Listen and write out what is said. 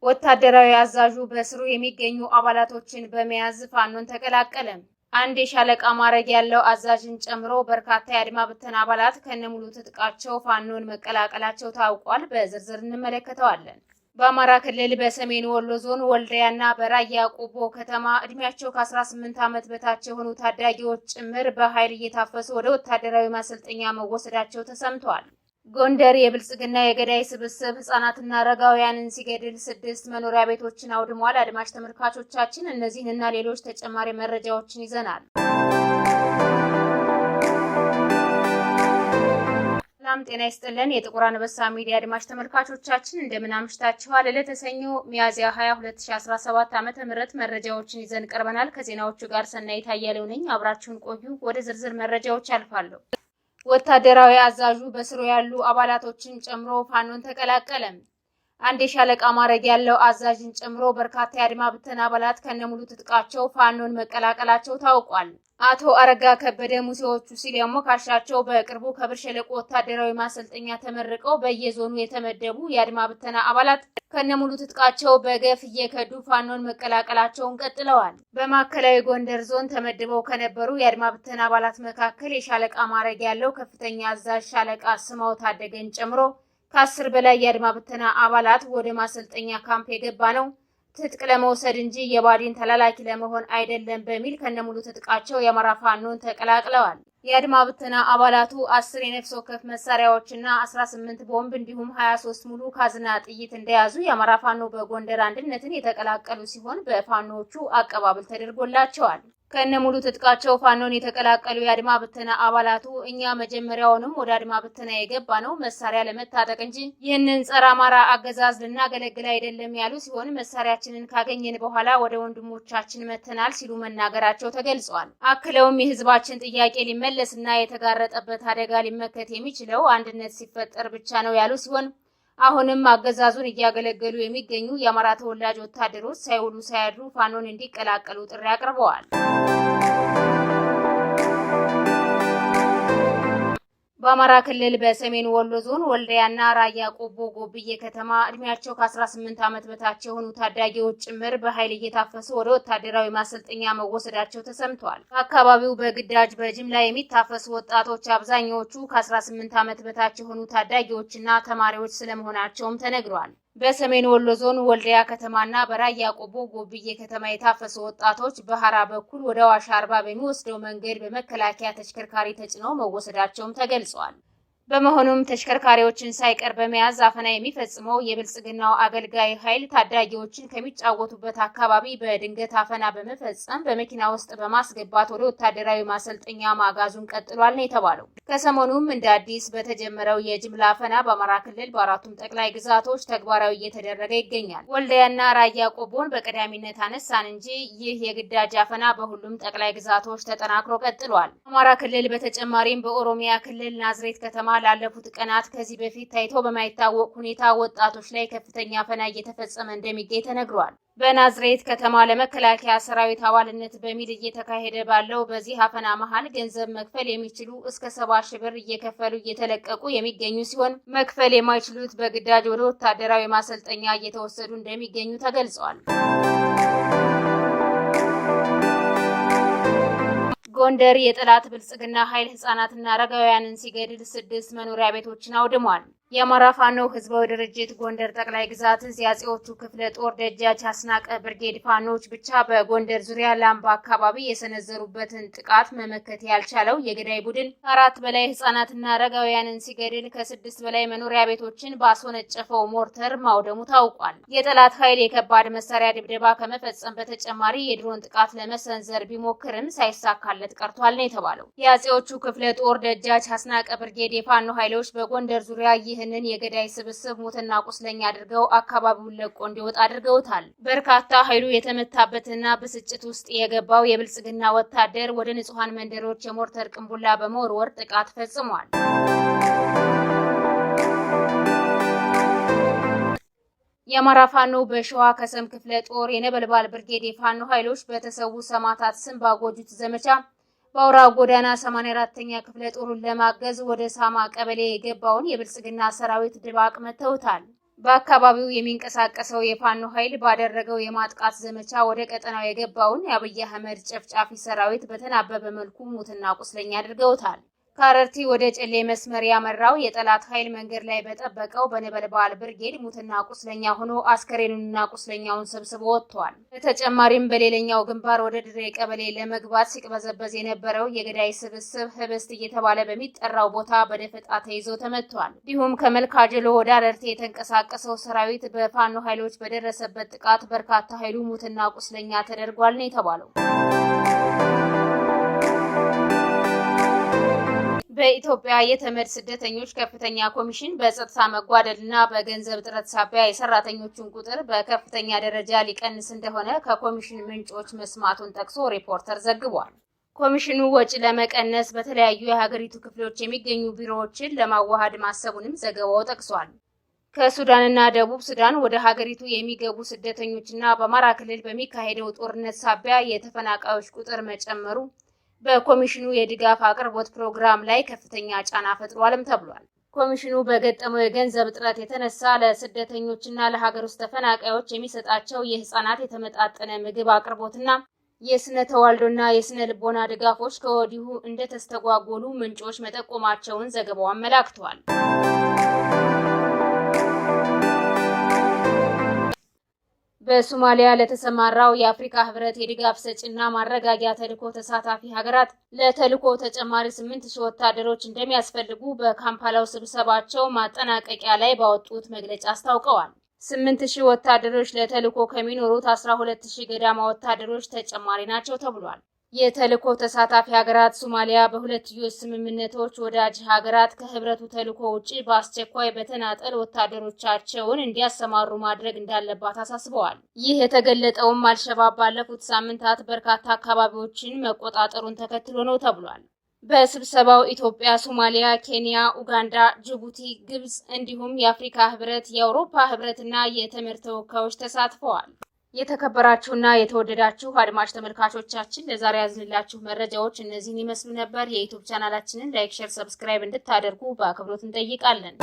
ወታደራዊ አዛዡ በስሩ የሚገኙ አባላቶችን በመያዝ ፋኖን ተቀላቀለ። አንድ የሻለቃ ማዕረግ ያለው አዛዥን ጨምሮ በርካታ የአድማ ብተና አባላት ከነሙሉ ትጥቃቸው ፋኖን መቀላቀላቸው ታውቋል። በዝርዝር እንመለከተዋለን። በአማራ ክልል በሰሜን ወሎ ዞን ወልዲያና በራያ ቆቦ ከተማ እድሜያቸው ከ18 ዓመት በታች የሆኑ ታዳጊዎች ጭምር በኃይል እየታፈሱ ወደ ወታደራዊ ማሰልጠኛ መወሰዳቸው ተሰምቷል። ጎንደር የብልጽግና የገዳይ ስብስብ ህጻናትና አረጋውያንን ሲገድል 6 መኖሪያ ቤቶችን አውድሟል። አድማጭ ተመልካቾቻችን እነዚህንና ሌሎች ተጨማሪ መረጃዎችን ይዘናል። ሰላም ጤና ይስጥልን። የጥቁር አንበሳ ሚዲያ አድማጭ ተመልካቾቻችን እንደምን አምሽታችኋል? ለተሰኞ ሚያዝያ 20 2017 ዓ.ም መረጃዎችን ይዘን ቀርበናል። ከዜናዎቹ ጋር ሰናይት አያሌው ነኝ። አብራችሁን ቆዩ። ወደ ዝርዝር መረጃዎች አልፋለሁ። ወታደራዊ አዛዡ በስሩ ያሉ አባላቶችን ጨምሮ ፋኖን ተቀላቀለ። አንድ የሻለቃ ማዕረግ ያለው አዛዥን ጨምሮ በርካታ የአድማ ብተና አባላት ከነሙሉ ትጥቃቸው ፋኖን መቀላቀላቸው ታውቋል። አቶ አረጋ ከበደ ሙሴዎቹ ሲል ያሞካሻቸው በቅርቡ ከብር ሸለቆ ወታደራዊ ማሰልጠኛ ተመርቀው በየዞኑ የተመደቡ የአድማ ብተና አባላት ከነሙሉ ትጥቃቸው በገፍ እየከዱ ፋኖን መቀላቀላቸውን ቀጥለዋል። በማዕከላዊ ጎንደር ዞን ተመድበው ከነበሩ የአድማ ብተና አባላት መካከል የሻለቃ ማዕረግ ያለው ከፍተኛ አዛዥ ሻለቃ ስማው ታደገን ጨምሮ ከ10 በላይ የአድማ ብተና አባላት ወደ ማሰልጠኛ ካምፕ የገባ ነው ትጥቅ ለመውሰድ እንጂ የባዲን ተላላኪ ለመሆን አይደለም በሚል ከነሙሉ ትጥቃቸው የአማራ ፋኖን ተቀላቅለዋል። የአድማ ብተና አባላቱ 10 የነፍስ ወከፍ መሳሪያዎችና 18 ቦምብ እንዲሁም 23 ሙሉ ካዝና ጥይት እንደያዙ የአማራ ፋኖ በጎንደር አንድነትን የተቀላቀሉ ሲሆን በፋኖቹ አቀባበል ተደርጎላቸዋል። ከነሙሉ ትጥቃቸው ፋኖን የተቀላቀሉ የአድማ ብተና አባላቱ እኛ መጀመሪያውንም ወደ አድማ ብተና የገባ ነው መሳሪያ ለመታጠቅ እንጂ ይህንን ጸረ አማራ አገዛዝ ልናገለግል አይደለም ያሉ ሲሆን መሳሪያችንን ካገኘን በኋላ ወደ ወንድሞቻችን መተናል ሲሉ መናገራቸው ተገልጿል። አክለውም የህዝባችን ጥያቄ ሊመለስና የተጋረጠበት አደጋ ሊመከት የሚችለው አንድነት ሲፈጠር ብቻ ነው ያሉ ሲሆን አሁንም አገዛዙን እያገለገሉ የሚገኙ የአማራ ተወላጅ ወታደሮች ሳይውሉ ሳያድሩ ፋኖን እንዲቀላቀሉ ጥሪ አቅርበዋል። በአማራ ክልል በሰሜን ወሎ ዞን ወልዲያና ራያ ቆቦ ጎብዬ ከተማ እድሜያቸው ከ18 ዓመት በታች የሆኑ ታዳጊዎች ጭምር በኃይል እየታፈሱ ወደ ወታደራዊ ማሰልጠኛ መወሰዳቸው ተሰምቷል። በአካባቢው በግዳጅ በጅምላ የሚታፈሱ ወጣቶች አብዛኛዎቹ ከ18 ዓመት በታች የሆኑ ታዳጊዎችና ተማሪዎች ስለመሆናቸውም ተነግሯል። በሰሜን ወሎ ዞን ወልዲያ ከተማና በራያ ቆቦ ጎብዬ ከተማ የታፈሱ ወጣቶች በሐራ በኩል ወደ ዋሻ አርባ በሚወስደው መንገድ በመከላከያ ተሽከርካሪ ተጭነው መወሰዳቸውም ተገልጿል። በመሆኑም ተሽከርካሪዎችን ሳይቀር በመያዝ አፈና የሚፈጽመው የብልጽግናው አገልጋይ ኃይል ታዳጊዎችን ከሚጫወቱበት አካባቢ በድንገት አፈና በመፈጸም በመኪና ውስጥ በማስገባት ወደ ወታደራዊ ማሰልጠኛ ማጋዙን ቀጥሏል ነው የተባለው። ከሰሞኑም እንደ አዲስ በተጀመረው የጅምላ አፈና በአማራ ክልል በአራቱም ጠቅላይ ግዛቶች ተግባራዊ እየተደረገ ይገኛል። ወልዲያና ራያ ቆቦን በቀዳሚነት አነሳን እንጂ ይህ የግዳጅ አፈና በሁሉም ጠቅላይ ግዛቶች ተጠናክሮ ቀጥሏል። አማራ ክልል በተጨማሪም በኦሮሚያ ክልል ናዝሬት ከተማ ላለፉት ቀናት ከዚህ በፊት ታይቶ በማይታወቅ ሁኔታ ወጣቶች ላይ ከፍተኛ አፈና እየተፈጸመ እንደሚገኝ ተነግሯል። በናዝሬት ከተማ ለመከላከያ ሰራዊት አባልነት በሚል እየተካሄደ ባለው በዚህ አፈና መሃል ገንዘብ መክፈል የሚችሉ እስከ 70 ሺህ ብር እየከፈሉ እየተለቀቁ የሚገኙ ሲሆን መክፈል የማይችሉት በግዳጅ ወደ ወታደራዊ ማሰልጠኛ እየተወሰዱ እንደሚገኙ ተገልጿል። ጎንደር የጠላት ብልጽግና ኃይል ህጻናትና አረጋውያንን ሲገድል 6 መኖሪያ ቤቶችን አውድሟል። የአማራ ፋኖ ህዝባዊ ድርጅት ጎንደር ጠቅላይ ግዛት የአጼዎቹ ክፍለ ጦር ደጃች አስናቀ ብርጌድ ፋኖች ብቻ በጎንደር ዙሪያ ላምባ አካባቢ የሰነዘሩበትን ጥቃት መመከት ያልቻለው የገዳይ ቡድን 4 በላይ ህጻናትና አረጋውያንን ሲገድል ከ6 በላይ መኖሪያ ቤቶችን ባስወነጨፈው ሞርተር ማውደሙ ታውቋል። የጠላት ኃይል የከባድ መሳሪያ ድብደባ ከመፈጸም በተጨማሪ የድሮን ጥቃት ለመሰንዘር ቢሞክርም ሳይሳካለት ቀርቷል ነው የተባለው። የአጼዎቹ ክፍለ ጦር ደጃች አስናቀ ብርጌድ የፋኖ ኃይሎች በጎንደር ዙሪያ ይህንን የገዳይ ስብስብ ሞትና ቁስለኛ አድርገው አካባቢውን ለቆ እንዲወጣ አድርገውታል። በርካታ ኃይሉ የተመታበትና ብስጭት ውስጥ የገባው የብልጽግና ወታደር ወደ ንጹሃን መንደሮች የሞርተር ቅንቡላ በመወርወር ጥቃት ፈጽሟል። የአማራ ፋኖ በሸዋ ከሰም ክፍለ ጦር የነበልባል ብርጌድ የፋኖ ኃይሎች በተሰዉ ሰማዕታት ስም ባጎጁት ዘመቻ በአውራ ጎዳና 84ኛ ክፍለ ጦሩን ለማገዝ ወደ ሳማ ቀበሌ የገባውን የብልጽግና ሰራዊት ድባቅ መተውታል። በአካባቢው የሚንቀሳቀሰው የፋኖ ኃይል ባደረገው የማጥቃት ዘመቻ ወደ ቀጠናው የገባውን የአብይ አህመድ ጨፍጫፊ ሰራዊት በተናበበ መልኩ ሙትና ቁስለኛ አድርገውታል። ከአረርቲ ወደ ጨሌ መስመር ያመራው የጠላት ኃይል መንገድ ላይ በጠበቀው በነበልባል ብርጌድ ሙትና ቁስለኛ ሆኖ አስከሬኑንና ቁስለኛውን ሰብስቦ ወጥቷል። በተጨማሪም በሌላኛው ግንባር ወደ ድሬ ቀበሌ ለመግባት ሲቅበዘበዝ የነበረው የገዳይ ስብስብ ህብስት እየተባለ በሚጠራው ቦታ በደፈጣ ተይዞ ተመቷል። እንዲሁም ከመልካጀሎ ወደ አረርቲ የተንቀሳቀሰው ሰራዊት በፋኖ ኃይሎች በደረሰበት ጥቃት በርካታ ኃይሉ ሙትና ቁስለኛ ተደርጓል ነው የተባለው። በኢትዮጵያ የተመድ ስደተኞች ከፍተኛ ኮሚሽን በጸጥታ መጓደልና በገንዘብ እጥረት ሳቢያ የሰራተኞቹን ቁጥር በከፍተኛ ደረጃ ሊቀንስ እንደሆነ ከኮሚሽን ምንጮች መስማቱን ጠቅሶ ሪፖርተር ዘግቧል። ኮሚሽኑ ወጪ ለመቀነስ በተለያዩ የሀገሪቱ ክፍሎች የሚገኙ ቢሮዎችን ለማዋሃድ ማሰቡንም ዘገባው ጠቅሷል። ከሱዳንና ደቡብ ሱዳን ወደ ሀገሪቱ የሚገቡ ስደተኞችና በአማራ ክልል በሚካሄደው ጦርነት ሳቢያ የተፈናቃዮች ቁጥር መጨመሩ በኮሚሽኑ የድጋፍ አቅርቦት ፕሮግራም ላይ ከፍተኛ ጫና ፈጥሯልም ተብሏል። ኮሚሽኑ በገጠመው የገንዘብ እጥረት የተነሳ ለስደተኞችና ለሀገር ውስጥ ተፈናቃዮች የሚሰጣቸው የህፃናት የተመጣጠነ ምግብ አቅርቦትና የስነ ተዋልዶና የስነ ልቦና ድጋፎች ከወዲሁ እንደተስተጓጎሉ ምንጮች መጠቆማቸውን ዘገባው አመላክቷል። በሶማሊያ ለተሰማራው የአፍሪካ ህብረት የድጋፍ ሰጪና ማረጋጊያ ተልዕኮ ተሳታፊ ሀገራት ለተልዕኮ ተጨማሪ 8000 ወታደሮች እንደሚያስፈልጉ በካምፓላው ስብሰባቸው ማጠናቀቂያ ላይ ባወጡት መግለጫ አስታውቀዋል። 8000 ወታደሮች ለተልዕኮ ከሚኖሩት 12000 ገዳማ ወታደሮች ተጨማሪ ናቸው ተብሏል። የተልዕኮ ተሳታፊ ሀገራት ሶማሊያ በሁለትዮሽ ስምምነቶች ወዳጅ ሀገራት ከህብረቱ ተልዕኮ ውጪ በአስቸኳይ በተናጠል ወታደሮቻቸውን እንዲያሰማሩ ማድረግ እንዳለባት አሳስበዋል። ይህ የተገለጠውም አልሸባብ ባለፉት ሳምንታት በርካታ አካባቢዎችን መቆጣጠሩን ተከትሎ ነው ተብሏል። በስብሰባው ኢትዮጵያ፣ ሶማሊያ፣ ኬንያ፣ ኡጋንዳ፣ ጅቡቲ፣ ግብጽ እንዲሁም የአፍሪካ ህብረት፣ የአውሮፓ ህብረትና የተመድ ተወካዮች ተሳትፈዋል። የተከበራችሁና የተወደዳችሁ አድማጭ ተመልካቾቻችን ለዛሬ ያዝንላችሁ መረጃዎች እነዚህን ይመስሉ ነበር። የዩቲዩብ ቻናላችንን ላይክ፣ ሼር፣ ሰብስክራይብ እንድታደርጉ በአክብሮት እንጠይቃለን።